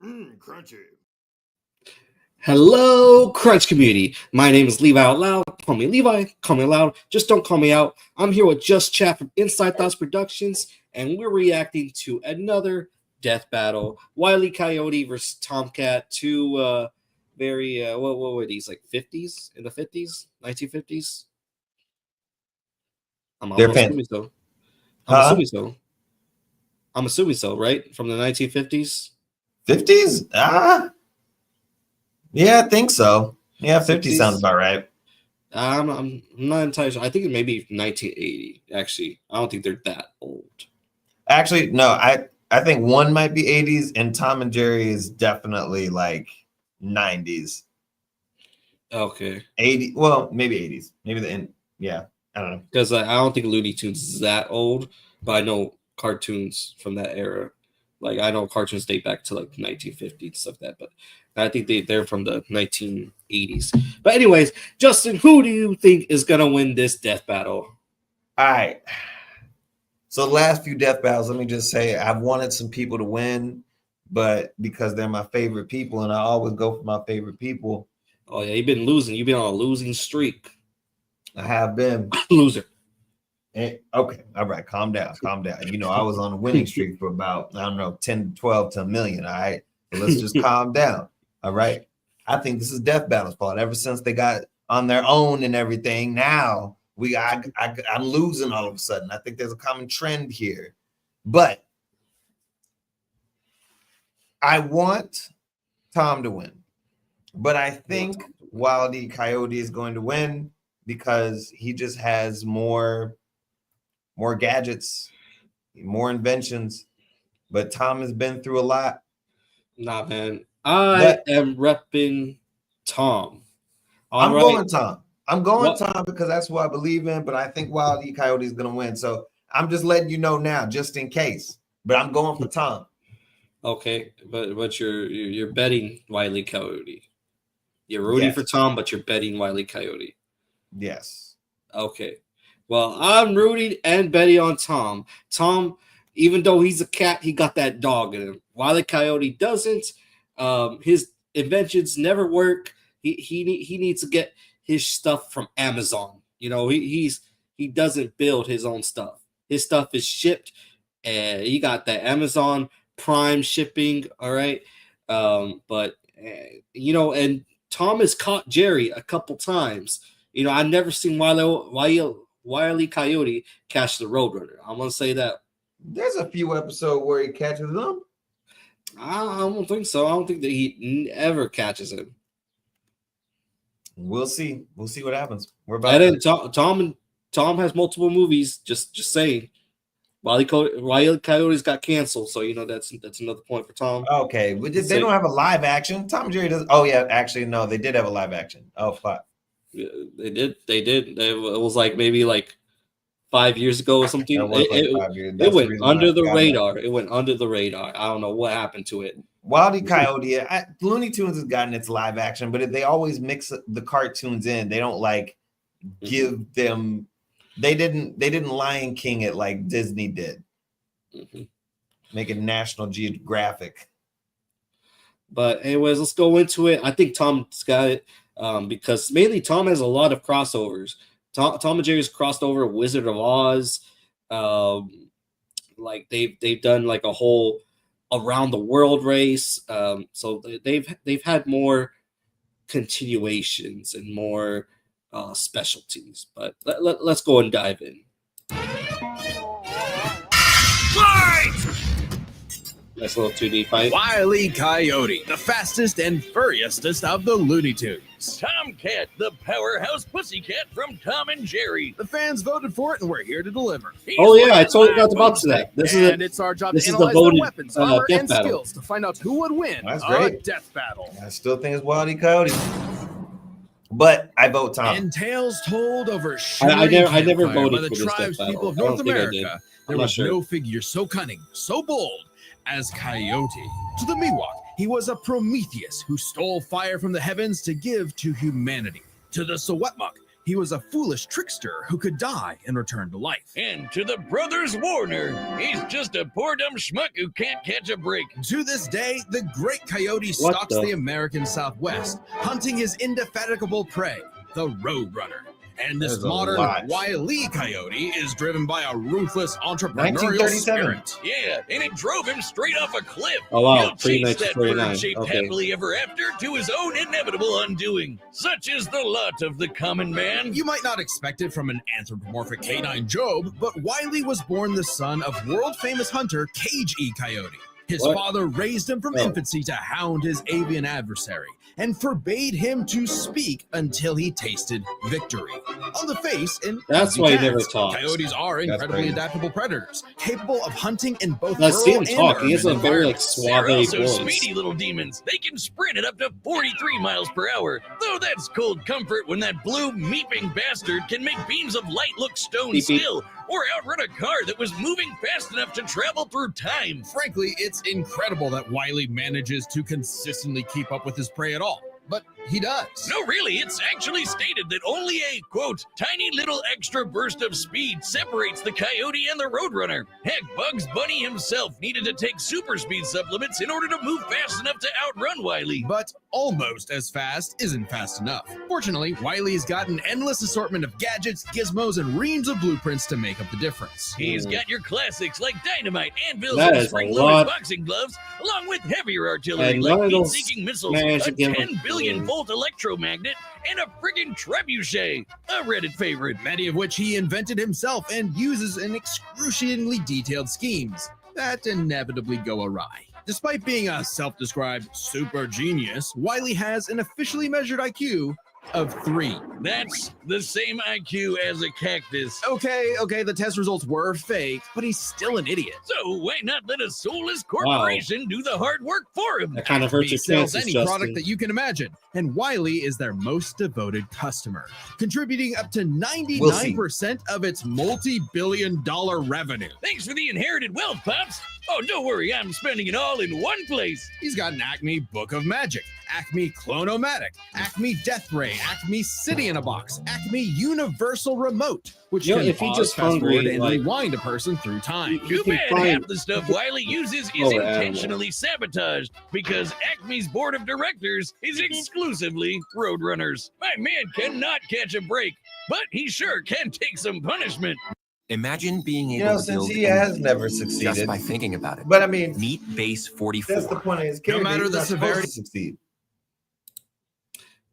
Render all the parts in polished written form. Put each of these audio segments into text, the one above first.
Crunchy. Hello, Crunch community. My name is LevioutLoud. Call me Levi. Call me Loud. Just don't call me out. I'm here with JustChat from Inside Thoughts Productions, and we're reacting to another death battle. Wile Coyote versus Tomcat. Two very what were these, like 50s, in the 50s, 1950s? I'm assuming so. I'm assuming so. I'm assuming so, right? From the 1950s. 50s? Yeah, I think so. Yeah, 50 sounds about right. I'm not entirely sure. I think it may be 1980. Actually, I don't think they're that old. Actually, no. I think one might be 80s, and Tom and Jerry is definitely like 90s. Okay. 80. Well, maybe 80s. Maybe the end. Yeah, I don't know. Because I don't think Looney Tunes is that old, but I know cartoons from that era. Like, I know cartoons date back to like 1950s, stuff like that, but I think they're from the 1980s. But anyways, Justin, who do you think is gonna win this death battle? All right. So the last few death battles, let me just say, I've wanted some people to win, but because they're my favorite people, and I always go for my favorite people. Oh yeah, you've been losing. You've been on a losing streak. I have been. Loser. Okay, all right, calm down. You know, I was on a winning streak for about, I don't know, 10, 12 to a million. All right, so let's just calm down. All right, I think this is Death Battle's fault. Ever since they got on their own and everything, now I'm losing all of a sudden. I think there's a common trend here, but I want Tom to win, but I think Wile Coyote is going to win because he just has more gadgets, more inventions, but Tom has been through a lot. Nah, man. I am repping Tom. I'm going Tom. I'm going Tom because that's who I believe in, but I think Wile Coyote is going to win. So I'm just letting you know now, just in case. But I'm going for Tom. Okay, but you're betting Wile Coyote. You're rooting for Tom, but you're betting Wile Coyote. Yes. Okay. Well, I'm rooting and betting on Tom. Tom, even though he's a cat, he got that dog in him. Wile Coyote doesn't. His inventions never work. He needs to get his stuff from Amazon. You know, he doesn't build his own stuff. His stuff is shipped, and he got that Amazon Prime shipping. All right, but you know, and Tom has caught Jerry a couple times. You know, I've never seen Wile Coyote catch the Roadrunner. I'm gonna say that. There's a few episodes where he catches them. I don't think so. I don't think that he ever catches him. We'll see. We'll see what happens. We're about. And then Tom has multiple movies. Just saying. Wile Coyote's got canceled, so you know that's another point for Tom. Okay, but they don't have a live action. Tom and Jerry does. Oh yeah, actually no, they did have a live action. Oh fuck. Yeah, they did. It was like maybe like 5 years ago or something. It went under the radar. It went under the radar. I don't know what happened to it. Wile Coyote, Looney Tunes has gotten its live action, but they always mix the cartoons in. They don't like give them. They didn't Lion King it like Disney did. Make it National Geographic. But anyways, let's go into it. I think Tom's got it. Because mainly Tom has a lot of crossovers. Tom and Jerry's crossed over Wizard of Oz. Like they've done like a whole around the world race. So they've had more continuations and more specialties. But let's go and dive in. Nice little 2D fight. Wile Coyote, the fastest and furriestest of the Looney Tunes. Tomcat, the powerhouse pussycat from Tom and Jerry. The fans voted for it, and we're here to deliver. I totally got about to that. It's our job to analyze the weapons, armor, and skills to find out who would win a death battle. I still think it's Wile Coyote, but I vote Tom. And tales told over I never voted by the tribes people of North America. There was no figure so cunning, so bold as Coyote. To the Miwok, he was a Prometheus who stole fire from the heavens to give to humanity. To the Sewetmuk, he was a foolish trickster who could die and return to life. And to the brothers Warner, he's just a poor dumb schmuck who can't catch a break. To this day, the great Coyote stalks the American Southwest, hunting his indefatigable prey, the Roadrunner. And this modern Wile Coyote is driven by a ruthless entrepreneurial spirit. Yeah, and it drove him straight off a cliff. Oh, wow. He'll chase that bird-shaped happily ever after to his own inevitable undoing. Such is the lot of the common man. You might not expect it from an anthropomorphic canine Job, but Wile was born the son of world-famous hunter Cage E. Coyote. His father raised him from infancy to hound his avian adversary and forbade him to speak until he tasted victory. On the face, that's why he never talks. Coyotes are incredibly adaptable predators, capable of hunting in both Let's see him rural talk. and He has a urban very environments. They're also voice. speedy little demons. They can sprint at up to 43 miles per hour. Though that's cold comfort when that blue meeping bastard can make beams of light look stone still, or outrun a car that was moving fast enough to travel through time. Frankly, it's incredible that Wile manages to consistently keep up with his prey at all. But he does. No, really, it's actually stated that only a, quote, tiny little extra burst of speed separates the Coyote and the Roadrunner. Heck, Bugs Bunny himself needed to take super speed supplements in order to move fast enough to outrun Wile. But almost as fast isn't fast enough. Fortunately, Wile's got an endless assortment of gadgets, gizmos, and reams of blueprints to make up the difference. He's got your classics like dynamite, anvils, That and is spring-loaded boxing gloves, along with heavier artillery And like none of those heat-seeking missiles, managed to a give 10 him- billion volt electromagnet, and a friggin' trebuchet, a Reddit favorite. Many of which he invented himself and uses in excruciatingly detailed schemes that inevitably go awry. Despite being a self-described super genius, Wile has an officially measured IQ of 3. That's the same IQ as a cactus. Okay, the test results were fake, but he's still an idiot. So why not let a soulless corporation do the hard work for him? That kind of hurts Acme your sells chances, any Justin. product that you can imagine, and Wile is their most devoted customer, contributing up to 99% of its multi-billion-dollar revenue. Thanks for the inherited wealth, Pops. Oh, don't worry, I'm spending it all in one place. He's got an Acme Book of Magic, Acme Clone-O-Matic, Acme Death Ray, Acme City in a Box, Acme Universal Remote, which can if he pause, just fast hungry, forward, and like- rewind a person through time. Too can bad find- half the stuff Wile uses is Oh, intentionally sabotaged because Acme's board of directors is exclusively Roadrunners. My man cannot catch a break, but he sure can take some punishment. Imagine being able You know, to since build he a has machine never just succeeded. by thinking about it. But I mean, Meet Base 44. that's the point of his character. matter He's the not supposed severity- to succeed.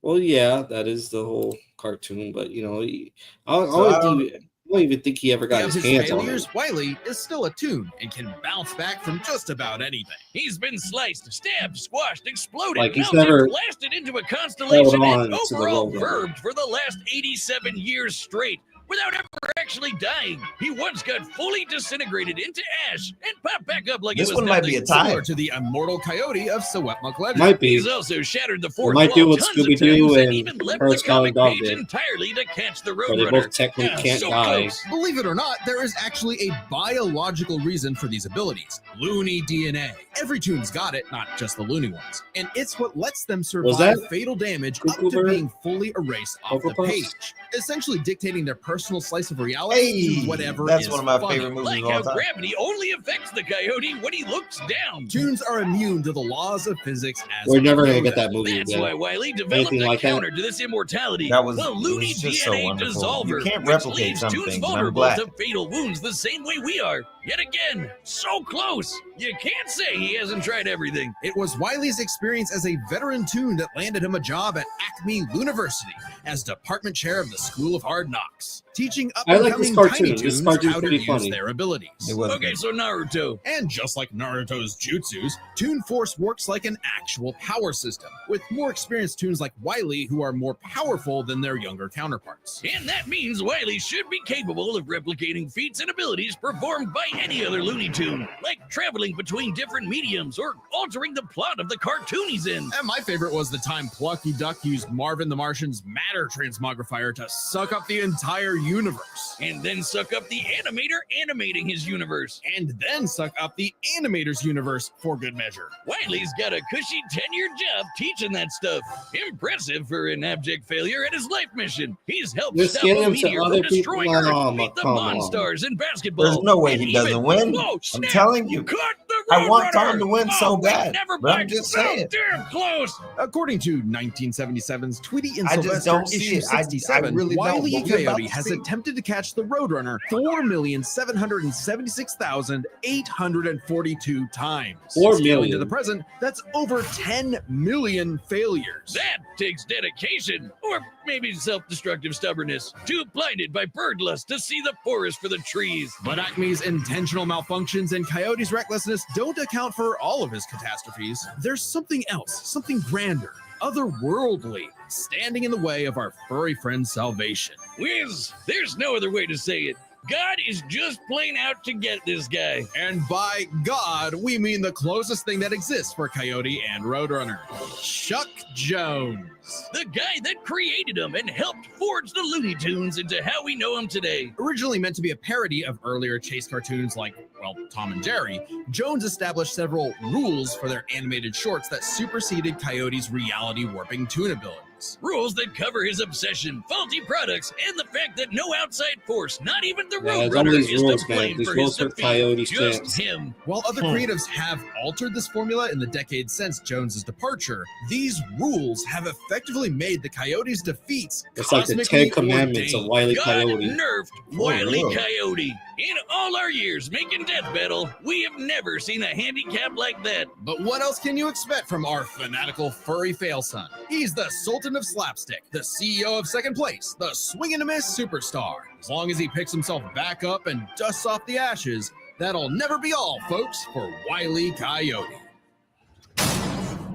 Well, yeah, that is the whole cartoon, but I don't even think he ever got Of his his hands on it. failures, Wile is still a tune and can bounce back from just about anything. He's been sliced, stabbed, squashed, exploded, Like, he's melted, never blasted into a constellation, held on and to the overall Roadrunner. verbed for the last 87 years straight. Without ever actually dying, he once got fully disintegrated into ash and popped back up like This it was one might be nothing. a tie. Similar to the immortal Coyote of Sewetmuk legend. Might be. He's also shattered the fourth might do wall what tons of Scooby-Doo times and even left Ernest the comic Dog page did. entirely to catch the But they Roadrunner. both technically can't so die. close. Believe it or not, there is actually a biological reason for these abilities. Loony DNA. Every tune's got it, not just the loony ones. And it's what lets them survive that fatal damage up Cuckoo to Bird? being fully erased off the Cocoa Puffs? page, essentially dictating their personal slice of reality to whatever that's is one of my funny. favorite movies Like of all how time. gravity only affects the Coyote when he looks down. Tunes are immune to the laws of physics as We're never gonna Yoda. get that movie That's again. why Wile developed Anything a like that? counter to this immortality. That was- the it Loony was just so DNA wonderful. dissolver. You can't which replicate leaves some tunes things, and I'm vulnerable glad. to fatal wounds the same way we are. Yet again, so close. You can't say he hasn't tried everything. It was Wile's experience as a veteran tune that landed him a job at Acme University as department chair of the School of Hard Knocks, teaching I like this up-and-coming cartoon. tiny This tunes cartoon's how to pretty use funny. their abilities. It was Okay, so Naruto. And just like Naruto's jutsus, Toon Force works like an actual power system, with more experienced tunes like Wile who are more powerful than their younger counterparts. And that means Wile should be capable of replicating feats and abilities performed by any other Looney Tune, like traveling traveling between different mediums or altering the plot of the cartoon he's in. And my favorite was the time Plucky Duck used Marvin the Martian's matter transmogrifier to suck up the entire universe. And then suck up the animator animating his universe. And then suck up the animator's universe for good measure. Wiley's got a cushy 10-year job teaching that stuff. Impressive for an abject failure at his life mission. He's helped Just stop get a him to meteor other from destroying people. Earth, Oh, beat the come on. Monstars in basketball. There's no way and he doesn't even- win. Whoa, I'm snap! telling you. Cut the I want Roadrunner! Tom to win so wait, bad, never but I'm mind. just So saying. damn close. According to 1977's Tweety and I just Sylvester don't see issue it. I 67, really don't, Wile E. but we're about Coyote to has see. attempted to catch the Roadrunner 4,776,842 times. 4 Scaling million. to the present, that's over 10 million failures. That takes dedication, or maybe self-destructive stubbornness. Too blinded by bird lust to see the forest for the trees. But Acme's intentional malfunctions and Coyote's recklessness don't account for all of his catastrophes. There's something else, something grander, otherworldly, standing in the way of our furry friend's salvation. Wiz, there's no other way to say it. God is just plain out to get this guy. And by God, we mean the closest thing that exists for Coyote and Roadrunner. Chuck Jones. The guy that created him and helped forge the Looney Tunes into how we know him today. Originally meant to be a parody of earlier chase cartoons like, well, Tom and Jerry, Jones established several rules for their animated shorts that superseded Coyote's reality warping tune abilities. Rules that cover his obsession, faulty products, and the fact that no outside force, not even the Yeah, it's Roadrunner, all these is rules, to man. blame These for rules his hurt defeat. Coyote's Just chance. him. While other creatives have altered this formula in the decades since Jones's departure, these rules have effectively made the Coyote's defeats It's like the cosmically 10 Commandments of ordained. Wile E. God Coyote. nerfed Wile E. really? Coyote. In all our years making Death Battle, we have never seen a handicap like that. But what else can you expect from our fanatical furry fail son? He's the Sultan of Slapstick, the CEO of Second Place, the swing and a miss superstar. As long as he picks himself back up and dusts off the ashes, that'll never be all, folks, for Wile E. Coyote.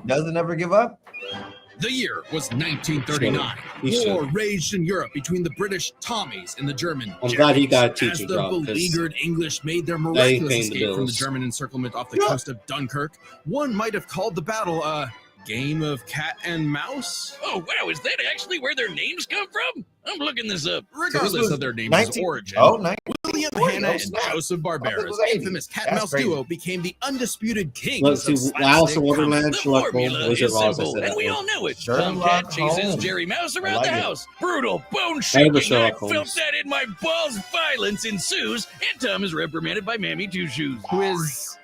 Doesn't ever give up. The year was 1939. He should. War raged in Europe between the British Tommies and the German I'm glad he got a Jerries. As teacher the job, 'cause beleaguered English made their ain't miraculous paying the escape from the bills. German encirclement off the coast of Dunkirk, one might have called the battle a game of cat and mouse. Oh, wow, is that actually where their names come from? I'm looking this up. Regardless was of their name's 19 origin, Oh, 19. William Oh, Hanna and snap. Joseph I thought it Barbera's was 80. infamous cat That's and mouse crazy. duo became the undisputed kings Let's see, of Alice in slapstick Wonderland, The Sherlock formula Holmes, Wizard is of Oz. I simple, said and that we one. all know it. Sherlock Tomcat chases Holmes. Jerry Mouse around like the it. house. Brutal, bone Never shaking. I Sherlock felt Holmes. that in my balls. Violence ensues, and Tom is reprimanded by Mammy Two Shoes. who is,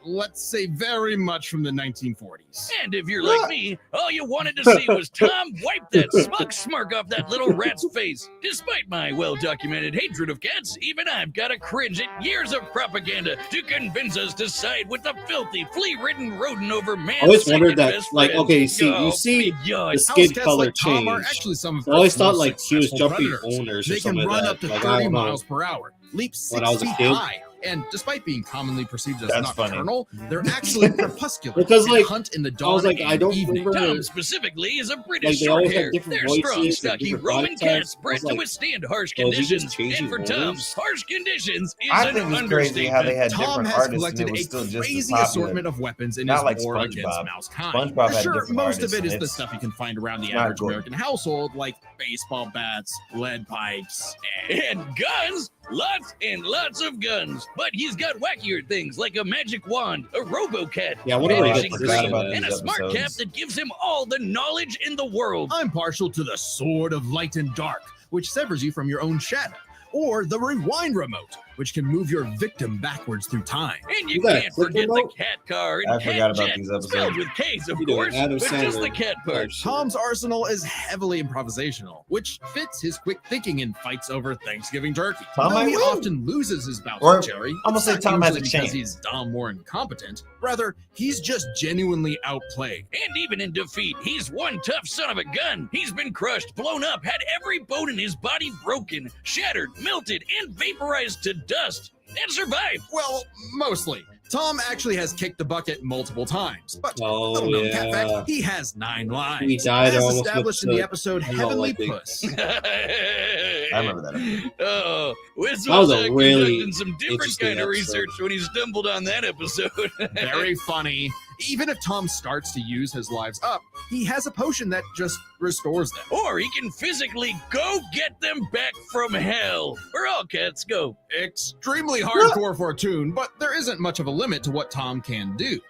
let's say, very much from the 1940s. And if you're like me, all you wanted to see was Tom wipe that smug smirk off that little rat's face. Despite my well-documented hatred of cats, even I've got to cringe at years of propaganda to convince us to side with the filthy, flea-ridden rodent over man's I always second wondered that, best like, friend. okay, see, Oh, you see my God. the skin House cats color like Tom are change. actually some of I always Earth's thought most like he was successful jumping predators. owners or They can something run like up to that. Like, 30 I don't know. miles per hour, leap 6 When I was a feet kid. high, and despite being commonly perceived as That's funny. nocturnal, they're actually crepuscular Because, and like, hunt in the I dawn was like, and I don't evening. remember- Tom specifically is a British Like, they always short have different They're voices strong, and stocky different Roman body types. cats I bred was to like, withstand harsh oh, is he just conditions. changing And for voice? Tom, harsh conditions is I an think it's crazy understatement. how they had Tom different has artists and collected it was a still just as crazy popular. assortment of weapons in Not his like war SpongeBob. against mouse kind. SpongeBob had Sure, different most artists, of it is and the it's- stuff you can find around the not average good. American household, like baseball bats, lead pipes, and And guns, lots and lots of guns. But he's got wackier things like a magic wand, a robo-cat, Yeah, I wonder where he vanishing gets forgot this green, about shit and at. a smart cap episodes. that gives him all the knowledge in the world. I'm partial to the sword of light and dark, which severs you from your own shadow, or the rewind remote, which can move your victim backwards through time. And you You got a can't click forget the remote? cat car I and forgot cat about jet, these episodes. spelled with K's, of You doing course, Adam but just the Sandler cat part. Tom's arsenal is heavily improvisational, which fits his quick thinking in fights over Thanksgiving turkey. Tom Though might he win. often loses his bouts Or, with Jerry, I'm gonna it's say not Tom has a usually chance. because he's dumb or incompetent. Rather, he's just genuinely outplayed. And even in defeat, he's one tough son of a gun. He's been crushed, blown up, had every bone in his body broken, shattered, melted, and vaporized to dust, and survived. Well, mostly. Tom actually has kicked the bucket multiple times, but Oh, little known cat yeah. fact, he has 9 lives. He died as almost established with in the episode the Heavenly lightning. Puss. I remember that episode. Oh, Wiz That was was a really conducting some different interesting kind of episode. research when he stumbled on that episode. Very funny. Even if Tom starts to use his lives up, he has a potion that just restores them. Or he can physically go get them back from hell. Where all cats go. Extremely hardcore for a tune, but there isn't much of a limit to what Tom can do.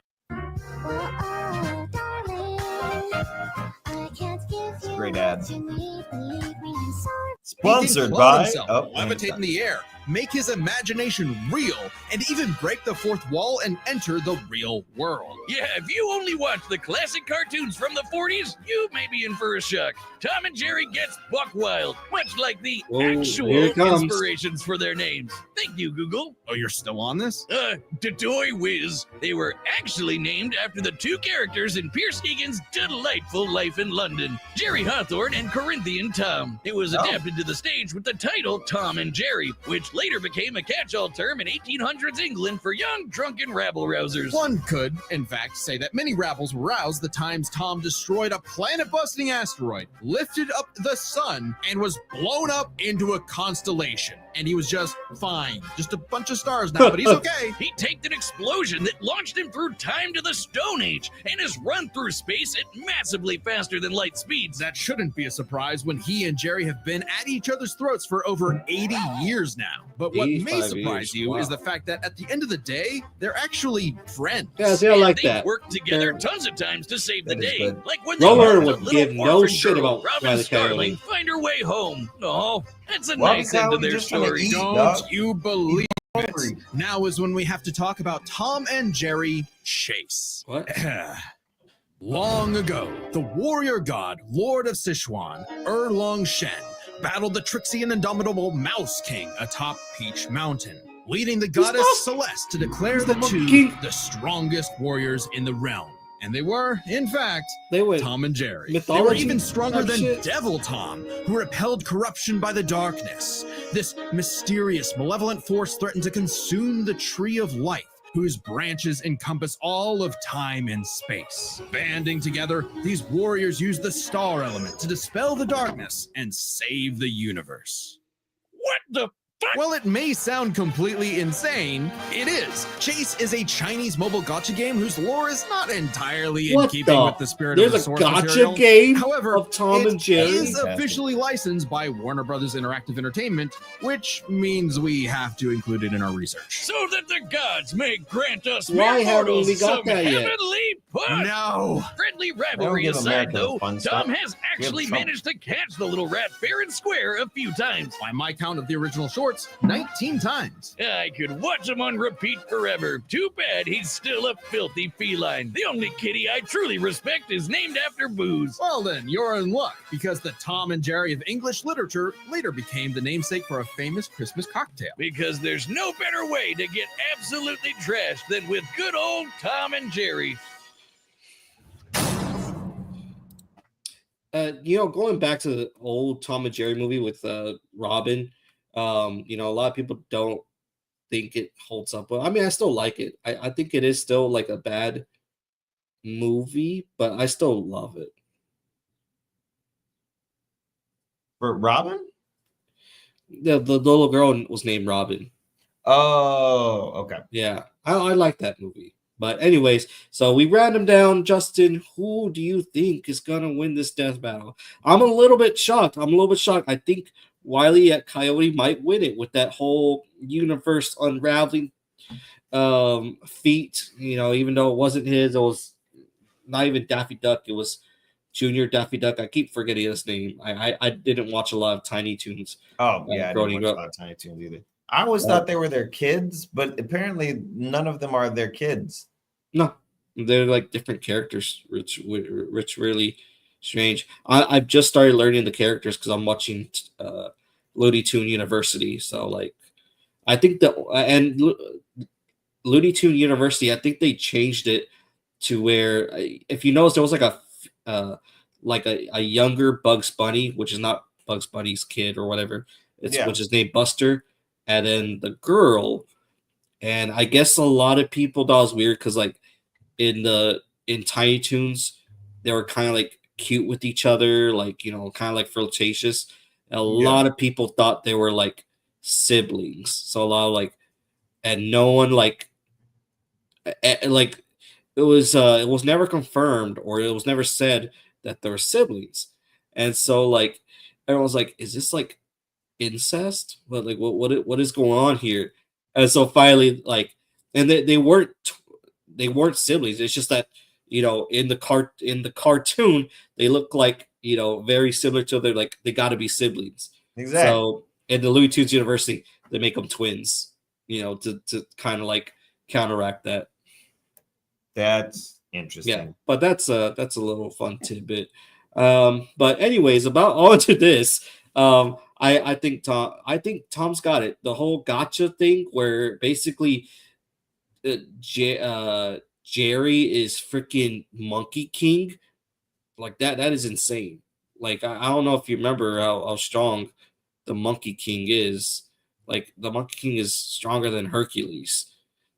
Great ad. He Sponsored can clone by himself, levitate in the air, make his imagination real, and even break the fourth wall and enter the real world. Yeah, if you only watch the classic cartoons from the 40s, you may be in for a shock. Tom and Jerry gets buck wild, much like the Oh, here actual it comes. inspirations for their names. Thank you, Google. Oh, you're still on this? Toy Whiz. They were actually named after the two characters in Pierce Egan's delightful life in London, Jerry Hawthorne and Corinthian Tom. It was adapted to the stage with the title Tom and Jerry, which later became a catch-all term in 1800s England for young, drunken rabble-rousers. One could, in fact, say that many rabbles were roused the times Tom destroyed a planet-busting asteroid, lifted up the sun, and was blown up into a constellation. And he was just fine. Just a bunch of stars now, but he's okay. He taked an explosion that launched him through time to the Stone Age and has run through space at massively faster than light speeds. That shouldn't be a surprise when he and Jerry have been at each other's throats for over 80 years now. But what may 85 surprise years, you wow. is the fact that at the end of the day, they're actually friends. Yeah, see, I And like they that. worked together Yeah. tons of times to save the That is day. good. Like when Roller they helped would a little give no orphan shit girl, about Robin Wile E. Starling, Coyote. find her way home. Oh, that's a Wile E. nice end to Coyote their just trying to story. eat. Don't dog. you believe it? Hungry. Now is when we have to talk about Tom and Jerry Chase. What? Long ago, the warrior god, Lord of Sichuan, Erlong Shen, battled the tricksy and indomitable Mouse King atop Peach Mountain, leading the goddess Celeste to declare the Monkey two King. the strongest warriors in the realm. And they were, in fact, They went Tom and Jerry. They were mythology even stronger type than shit. Devil Tom, who repelled corruption by the darkness. This mysterious, malevolent force threatened to consume the Tree of Life, whose branches encompass all of time and space. Banding together, these warriors used the star element to dispel the darkness and save the universe. What the fuck? Well, it may sound completely insane. It is. Chase is a Chinese mobile gacha game whose lore is not entirely in What keeping the- with the spirit There's of the a source gotcha material. game However, of Tom it and Jerry. is Fantastic. officially licensed by Warner Brothers Interactive Entertainment, which means we have to include it in our research. So that the gods may grant us Why mere haven't mortals we got some that yet? heavenly punch. No. Friendly rivalry give aside, America though, fun Tom stuff. has actually Trump. managed to catch the little rat fair and square a few times. By my count of the original shorts, 19 times. I could watch him on repeat forever. Too bad he's still a filthy feline. The only kitty I truly respect is named after booze. Well then, you're in luck, because the Tom and Jerry of English literature later became the namesake for a famous Christmas cocktail. Because there's no better way to get absolutely trashed than with good old Tom and Jerry. Going back to the old Tom and Jerry movie with Robin, a lot of people don't think it holds up. But I mean, I still like it. I think it is still like a bad movie, but I still love it. For Robin? The little girl was named Robin. Oh, okay. Yeah, I like that movie. But anyways, so we ran him down. Justin, who do you think is going to win this death battle? I'm a little bit shocked. I think Wile at Coyote might win it with that whole universe unraveling feat. Even though it wasn't his, it was not even Daffy Duck. It was Junior Daffy Duck. I keep forgetting his name. I didn't watch a lot of Tiny Toons. Oh, yeah. I didn't growing watch up. a lot of Tiny Toons either. I always thought they were their kids, but apparently none of them are their kids. No, they're like different characters. Rich really strange. I've just started learning the characters because I'm watching Looney Tune University. So like, I think Looney Tune University, I think they changed it to where, if you notice, there was like a younger Bugs Bunny, which is not Bugs Bunny's kid or whatever. Which is named Buster, and then the girl And I guess a lot of people thought it was weird because like in Tiny Toons, they were kind of like cute with each other, like kind of like flirtatious. And a lot of people thought they were like siblings. So a lot of like, and no one like it was never confirmed or it was never said that they were siblings. And so like everyone's like, is this like incest? But like what is going on here? And so finally like, and they weren't siblings. It's just that in the cartoon they look like very similar to other, like they got to be siblings. Exactly. So in the Looney Tunes University they make them twins, to kind of like counteract that. That's interesting. Yeah, but that's a little fun tidbit. But anyways, about on to this. I think Tom's got it. The whole gotcha thing, where basically, Jerry is freaking Monkey King. Like that is insane. Like I don't know if you remember how strong the Monkey King is. Like the Monkey King is stronger than Hercules.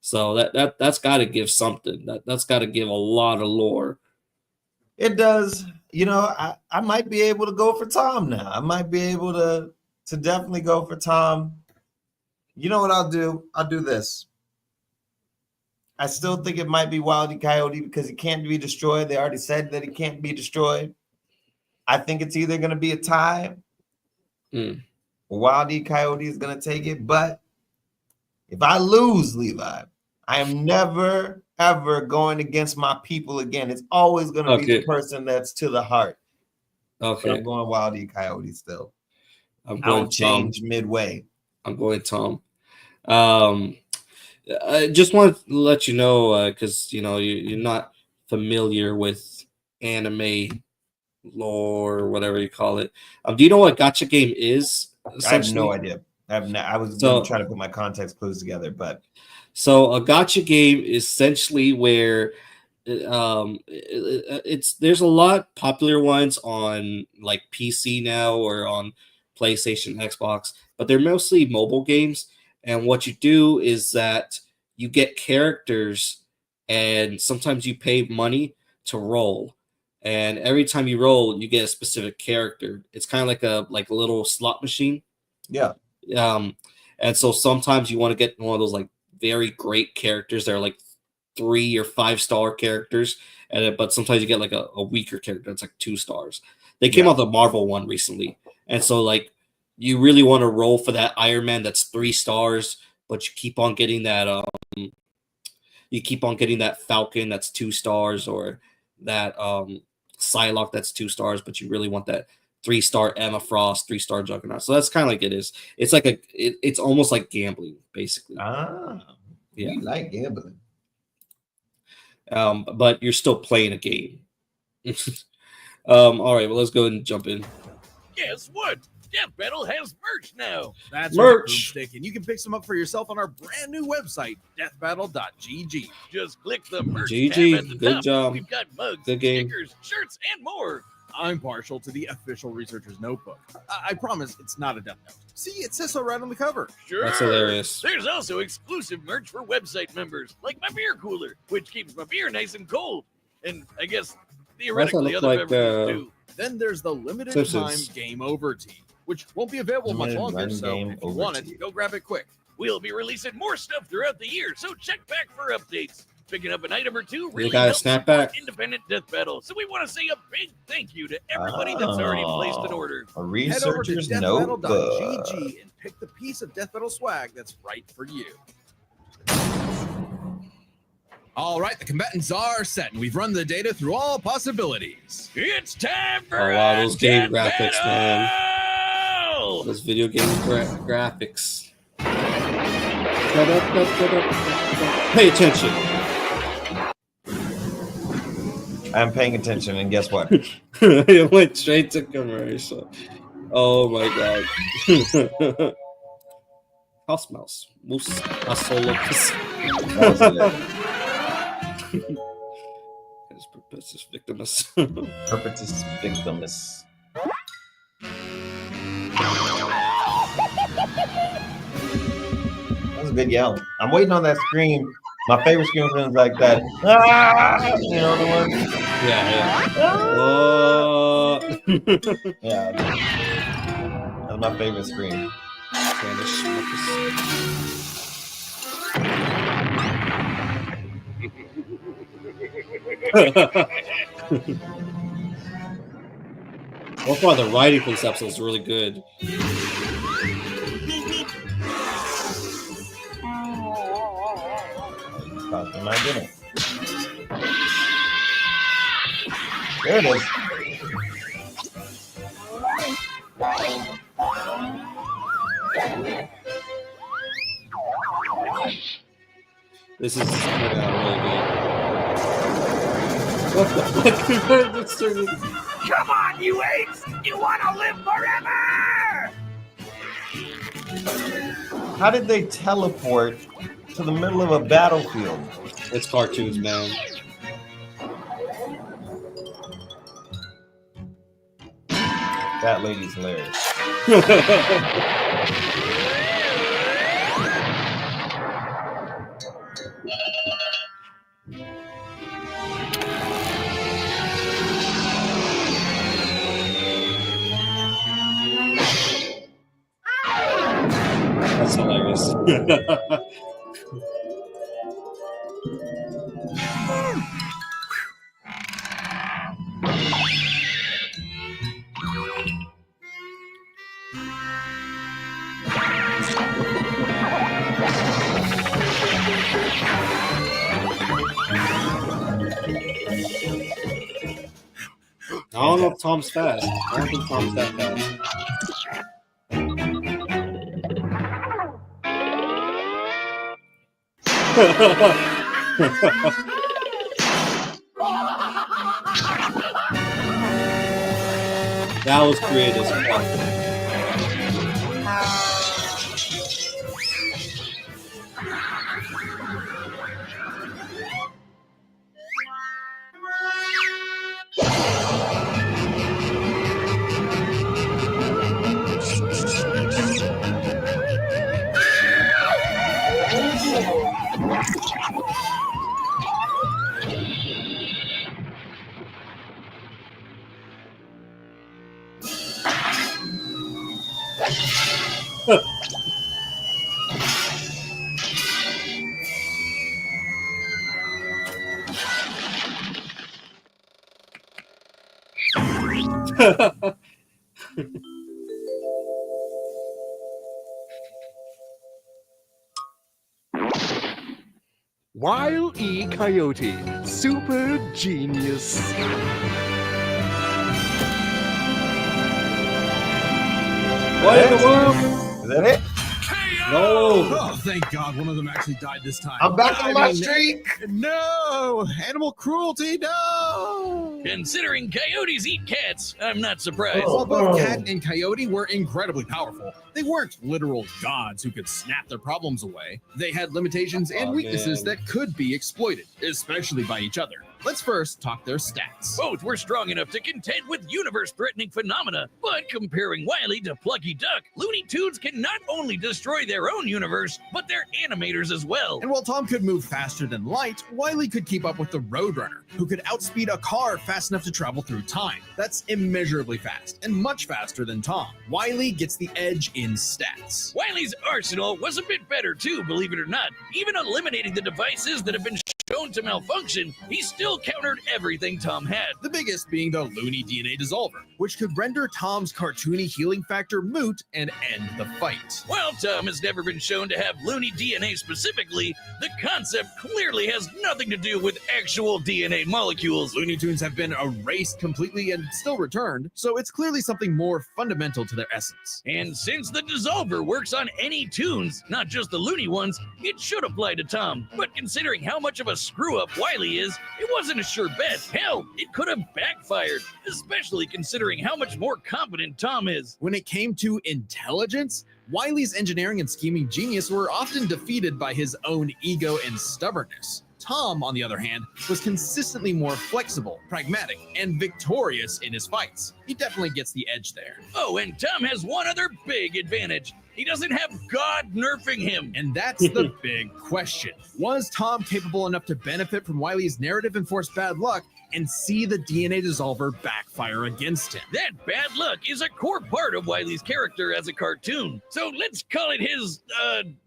So that's got to give something. That's got to give a lot of lore. It does. I might be able to go for Tom now. I might be able to definitely go for Tom. You know what I'll do? I'll do this. I still think it might be Wile E. Coyote because he can't be destroyed. They already said that he can't be destroyed. I think it's either going to be a tie or Wile E. Coyote is going to take it. But if I lose, Levi, I am never, ever going against my people again. It's always going to be the person that's to the heart. Okay. But I'm going Wile E. Coyote still. I don't change midway. I'm going Tom. I just want to let you know, because you're not familiar with anime lore or whatever you call it. Do you know what gacha game is? I have no idea. I was trying to put my context clues together, but so a gacha game is essentially where there's a lot popular ones on like PC now or on PlayStation, Xbox, but they're mostly mobile games. And what you do is that you get characters, and sometimes you pay money to roll. And every time you roll, you get a specific character. It's kind of like a little slot machine. Yeah. And so sometimes you want to get one of those like very great characters that are like 3 or 5-star characters, but sometimes you get like a weaker character that's like 2 stars. They came out the Marvel one recently, and so like you really want to roll for that Iron Man that's 3 stars, but you keep on getting that Falcon that's 2 stars, or that Psylocke that's 2 stars, but you really want that 3-star Emma Frost, 3-star Juggernaut. So that's kind of like it is. It's like it's almost like gambling, basically. Yeah, you like gambling. But you're still playing a game. All right, well, let's go ahead and jump in. Guess what? Death Battle has merch now. That's merch. Right, and you can pick some up for yourself on our brand new website, deathbattle.gg. Just click the merch GG. tab at the Good top. job. We've got mugs, Good game. stickers, shirts, and more. I'm partial to the official researcher's notebook. I promise it's not a death note. See, it says so right on the cover. Sure. That's hilarious. There's also exclusive merch for website members, like my beer cooler, which keeps my beer nice and cold. And I guess theoretically look other like, beverages too. Then there's the limited Simpsons. time game over tee, which won't be available much Limited longer. run So game if you over want tee. it, go grab it quick. We'll be releasing more stuff throughout the year, so check back for updates. Picking up an item or two really gotta helps snap support back. independent Death Battle. So we want to say a big thank you to everybody that's already placed an order. A Head over to researcher's notebook. deathbattle.gg and pick the piece of Death Battle swag that's right for you. All right, the combatants are set, and we've run the data through all possibilities. It's time for Oh, wow, a those game Death graphics, Battle! Those video game graphics. Pay attention. I'm paying attention, and guess what? It went straight to commercial. Oh my god. House mouse. Moose. Asolocus. Purposeless victimus. Purposeless victimus. That was was a good yell. I'm waiting on that scream. My favorite scream is like that. Ah! You know the one? Yeah. Yeah. That's my favorite scream. So far, the writing for this episode is really good. Costing my dinner. There it is. This is really good. What the fuck? Come on, you apes! You want to live forever! How did they teleport to the middle of a battlefield? It's cartoons, man. That lady's hilarious. That's hilarious. I don't know if Tom's fast. I don't think Tom's that fast. That was creative. Wile E. Coyote, super genius. What in the world? Is that it? No. Oh, thank God one of them actually died this time. I'm back on my I mean, streak. No! Animal cruelty, no! Considering coyotes eat cats, I'm not surprised. While both Cat and Coyote were incredibly powerful, they weren't literal gods who could snap their problems away. They had limitations and weaknesses that could be exploited, especially by each other. Let's first talk their stats. Both were strong enough to contend with universe-threatening phenomena, but comparing Wile to Plucky Duck, Looney Tunes can not only destroy their own universe, but their animators as well. And while Tom could move faster than light, Wile could keep up with the Roadrunner, who could outspeed a car fast enough to travel through time. That's immeasurably fast, and much faster than Tom. Wile gets the edge in stats. Wile's arsenal was a bit better too, believe it or not. Even eliminating the devices that have been shown to malfunction, he still countered everything Tom had. The biggest being the Looney DNA Dissolver, which could render Tom's cartoony healing factor moot and end the fight. While Tom has never been shown to have Looney DNA specifically, the concept clearly has nothing to do with actual DNA molecules. Looney Tunes have been erased completely and still returned, so it's clearly something more fundamental to their essence. And since the Dissolver works on any tunes, not just the Looney ones, it should apply to Tom. But considering how much of a screw-up Wile is, it wasn't a sure bet. Hell, it could have backfired, especially considering how much more competent Tom is. When it came to intelligence, Wile's engineering and scheming genius were often defeated by his own ego and stubbornness. Tom, on the other hand, was consistently more flexible, pragmatic, and victorious in his fights. He definitely gets the edge there. Oh, and Tom has one other big advantage. He doesn't have God nerfing him. And that's the big question. Was Tom capable enough to benefit from Wile's narrative-enforced bad luck and see the DNA dissolver backfire against him? That bad luck is a core part of Wile's character as a cartoon. So let's call it his,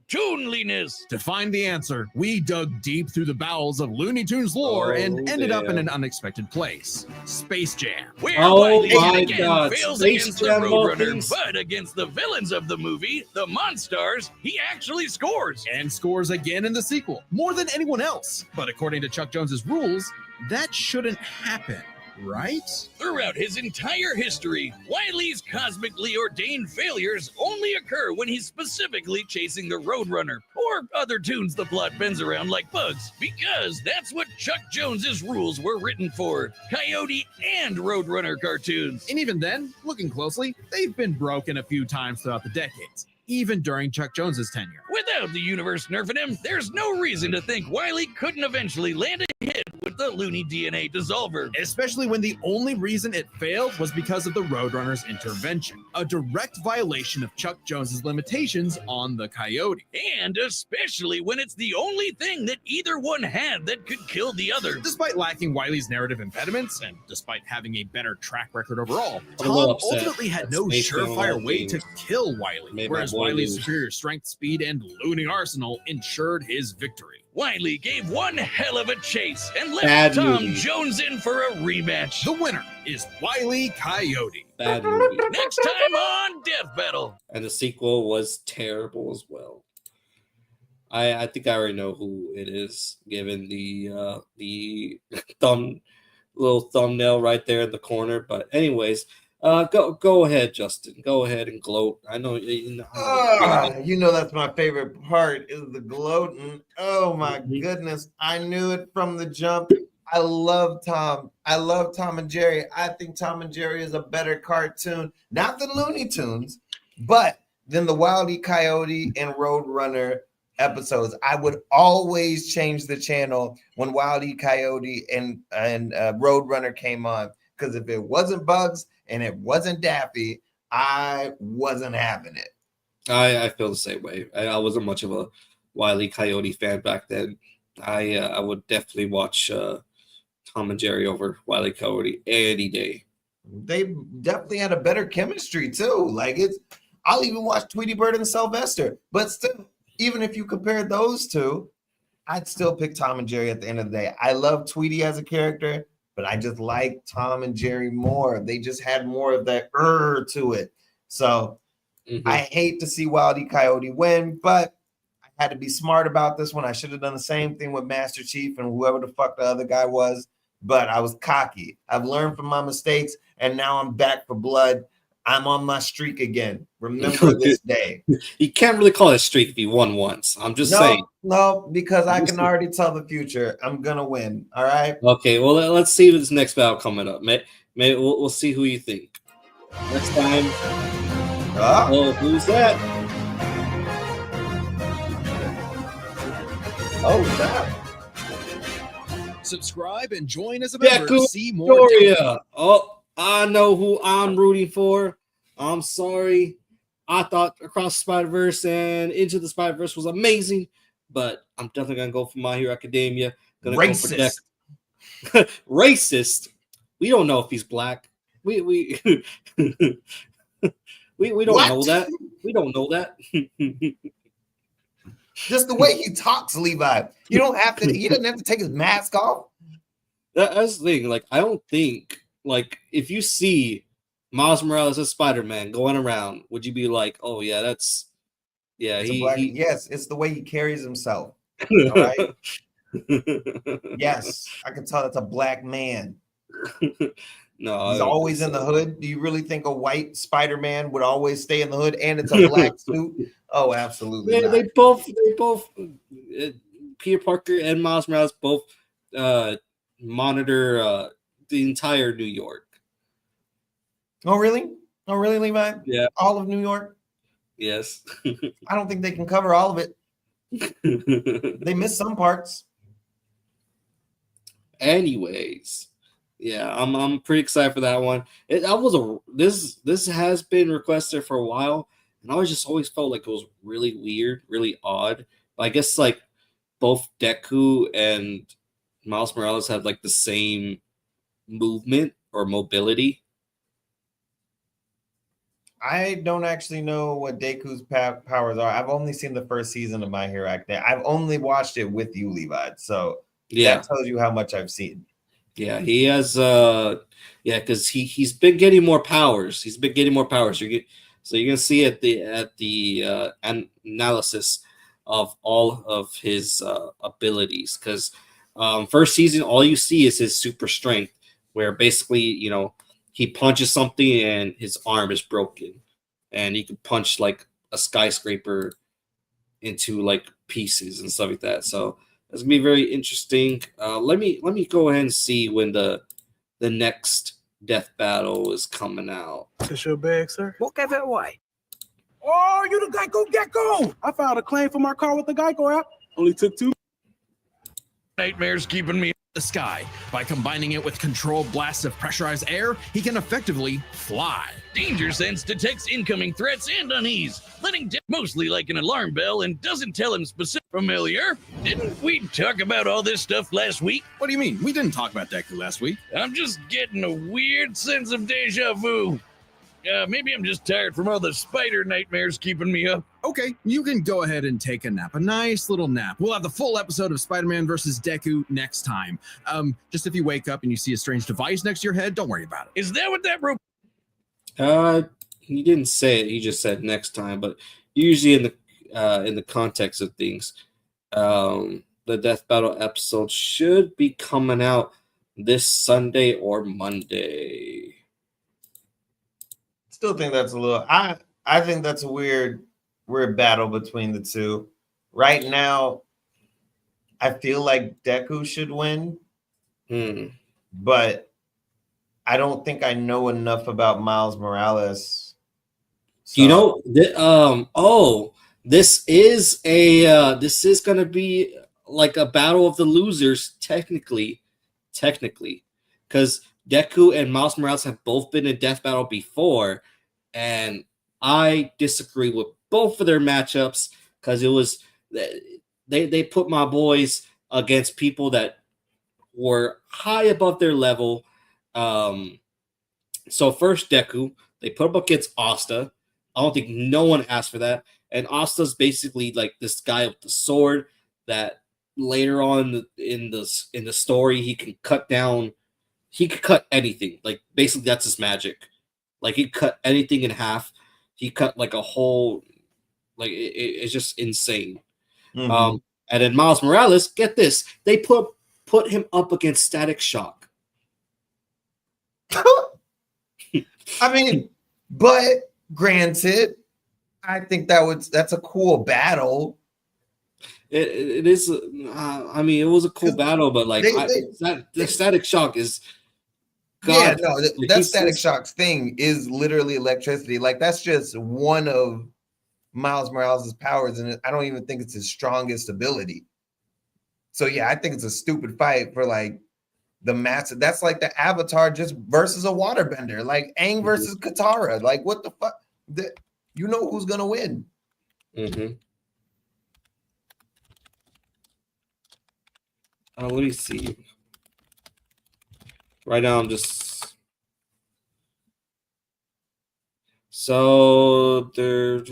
toonliness. To find the answer, we dug deep through the bowels of Looney Tunes lore and ended up in an unexpected place. Space Jam. Where Oh Wile my again God, fails Space against Jam the Roadrunner, movies. but against the villains of the movie, the Monstars, he actually scores. And scores again in the sequel, more than anyone else. But according to Chuck Jones's rules, that shouldn't happen, right? Throughout his entire history, Wile's cosmically ordained failures only occur when he's specifically chasing the Roadrunner, or other tunes the plot bends around like bugs, because that's what Chuck Jones's rules were written for, Coyote and Roadrunner cartoons. And even then, looking closely, they've been broken a few times throughout the decades, even during Chuck Jones's tenure. Without the universe nerfing him, there's no reason to think Wile couldn't eventually land a hit with the Looney DNA dissolver. Especially when the only reason it failed was because of the Roadrunner's intervention, a direct violation of Chuck Jones's limitations on the Coyote. And especially when it's the only thing that either one had that could kill the other. Despite lacking Wile's narrative impediments, and despite having a better track record overall, I'm a little Tom upset. ultimately had That no Space Jam surefire way thing to kill Wile, made my whereas boy Wile's lose. superior strength, speed, and loony arsenal ensured his victory. Wile gave one hell of a chase and left Bad Tom movie. Jones in for a rematch. The winner is Wile Coyote. Bad movie. Next time on Death Battle. And the sequel was terrible as well. I think I already know who it is, given the little thumbnail right there in the corner. But anyways, go ahead, Justin. Go ahead and gloat. I know you know. You know that's my favorite part is the gloating. Oh my goodness. I knew it from the jump. I love Tom. I love Tom and Jerry. I think Tom and Jerry is a better cartoon, not the Looney Tunes, but than the Wile E. Coyote and Roadrunner episodes. I would always change the channel when Wile E. Coyote and Roadrunner came on, because if it wasn't Bugs and it wasn't Daffy, I wasn't having it. I feel the same way. I wasn't much of a Wile E. Coyote fan back then. I would definitely watch Tom and Jerry over Wile E. Coyote any day. They definitely had a better chemistry too. Like I'll even watch Tweety Bird and Sylvester, but still, even if you compare those two, I'd still pick Tom and Jerry at the end of the day. I love Tweety as a character, but I just like Tom and Jerry more. They just had more of that to it. So I hate to see Wile E. Coyote win, but I had to be smart about this one. I should have done the same thing with Master Chief and whoever the fuck the other guy was, but I was cocky. I've learned from my mistakes, and now I'm back for blood. I'm on my streak again. Remember this day. You can't really call it a streak if you won once. I'm just saying. No, because I can already tell the future. I'm gonna win. All right. Okay, well let's see this next battle coming up. We'll see who you think next time. Oh, who's that? Oh, that. Subscribe and join as a member to Deku see more. Victoria. Oh, I know who I'm rooting for. I'm sorry. I thought Across the Spider-Verse and Into the Spider-Verse was amazing, but I'm definitely gonna go for My Hero Academia. Racist. Racist. We don't know if he's black. We don't know that. We don't know that. Just the way he talks, Levi. You don't have to. He doesn't have to take his mask off. That's the thing. Like, I don't think, like, if you see Miles Morales as Spider-Man going around, would you be like, oh yeah, that's yes, it's the way he carries himself. All right. Yes, I can tell that's a black man. No, He's always in the hood. Do you really think a white Spider-Man would always stay in the hood and it's a black suit? Oh, absolutely. They both Peter Parker and Miles Morales both monitor the entire New York. Oh, really? Oh, really, Levi? Yeah. All of New York? Yes. I don't think they can cover all of it. They miss some parts. Anyways, yeah, I'm pretty excited for that one. This has been requested for a while, and I just always felt like it was really weird, really odd. But I guess like both Deku and Miles Morales have like the same movement or mobility. I don't actually know what Deku's powers are. I've only seen the first season of My Hero Academia. I've only watched it with you, Levi. So Yeah, that tells you how much I've seen. yeah, he has because he's been getting more powers. He's been getting more powers. So you're gonna see at the analysis of all of his abilities. Because first season, all you see is his super strength, where basically he punches something and his arm is broken, and he can punch like a skyscraper into like pieces and stuff like that. So it's gonna be very interesting. Let me go ahead and see when the next death battle is coming out. Is your bag, sir? What gave it away? Oh, you the Geico Gecko! I filed a claim for my car with the Geico app. Only took 2. Nightmares keeping me. The sky. By combining it with controlled blasts of pressurized air, he can effectively fly. Danger sense detects incoming threats and unease, letting mostly like an alarm bell and doesn't tell him specific. Familiar? Didn't we talk about all this stuff last week? What do you mean? We didn't talk about Deku last week. I'm just getting a weird sense of deja vu. Maybe I'm just tired from all the spider nightmares keeping me up. Okay, you can go ahead and take a nap. A nice little nap. We'll have the full episode of Spider-Man versus Deku next time. Just if you wake up and you see a strange device next to your head, don't worry about it. Is that what that He didn't say it. He just said next time. But usually in the context of things, the death battle episode should be coming out this Sunday or Monday. Still think that's a little. I think that's a weird battle between the two. Right now, I feel like Deku should win, but I don't think I know enough about Miles Morales. So. This is gonna be like a battle of the losers, technically, because Deku and Miles Morales have both been in death battle before, and I disagree with both of their matchups because it was they put my boys against people that were high above their level. So first Deku, they put him against Asta. I don't think no one asked for that. And Asta's basically like this guy with the sword that later on in the story he can cut down. He could cut anything. Like basically that's his magic. Like he cut anything in half. He cut like a whole. Like it's just insane. Mm-hmm. And then Miles Morales, get this, they put him up against Static Shock. I mean, but granted, I think that's a cool battle. It is. I mean, it was a cool battle, but like the Static Shock is. God, yeah, no, that Static Shock's thing is literally electricity. Like that's just one of Miles Morales' powers, and I don't even think it's his strongest ability. So yeah, I think it's a stupid fight for like the massive. That's like the Avatar just versus a waterbender, like Aang versus Katara. Like what the fuck? You know who's gonna win? Mm-hmm. Let me see. Right now, I'm just so there.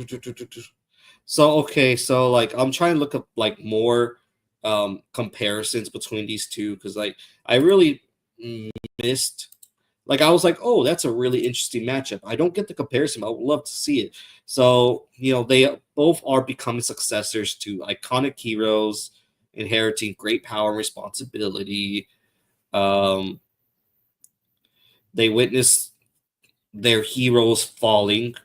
So okay, so like I'm trying to look up like more comparisons between these two because like I really missed. Like I was like, oh, that's a really interesting matchup. I don't get the comparison. I would love to see it. So they both are becoming successors to iconic heroes, inheriting great power and responsibility. They witness their heroes falling,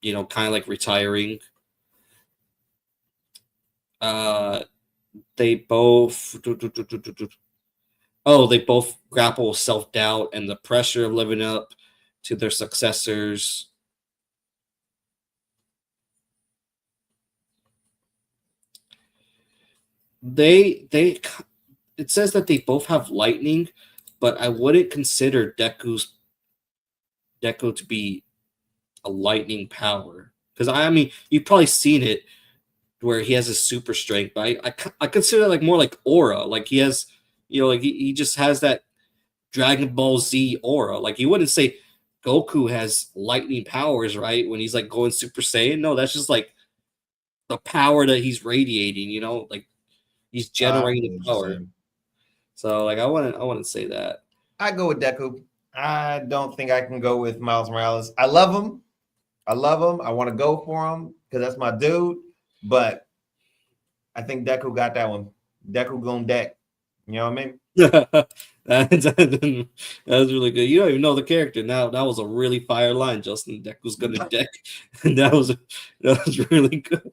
kind of like retiring. They both grapple with self-doubt and the pressure of living up to their successors. They it says that they both have lightning, but I wouldn't consider Deku to be a lightning power, because I mean you've probably seen it where he has his super strength, but I consider it like more like aura. Like he has, like he just has that Dragon Ball Z aura. Like you wouldn't say Goku has lightning powers, right? When he's like going Super Saiyan. No, that's just like the power that he's radiating, like he's generating power. So like I wouldn't say that. I go with Deku. I don't think I can go with Miles Morales. I love him. I want to go for him because that's my dude. But I think Deku got that one. Deku going deck. You know what I mean? That was really good. You don't even know the character now. That was a really fire line, Justin. Deku's gonna deck. that was really good.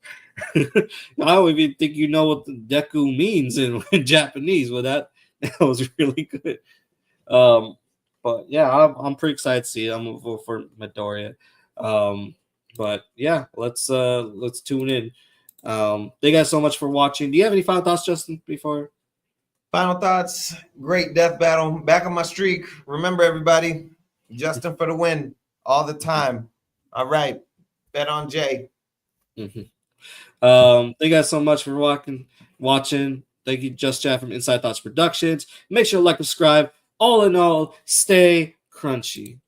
I don't even think you know what the Deku means in Japanese. But that was really good. But yeah, I'm pretty excited to see it. I'm gonna vote for Midoriya. But yeah, let's tune in. Thank you guys so much for watching. Do you have any final thoughts, Justin, before? Final thoughts. Great death battle. Back on my streak. Remember, everybody, Justin for the win all the time. All right. Bet on Jay. Thank you guys so much for watching. Thank you, JustChat from Inside Thoughts Productions. Make sure to like, subscribe. All in all, stay crunchy.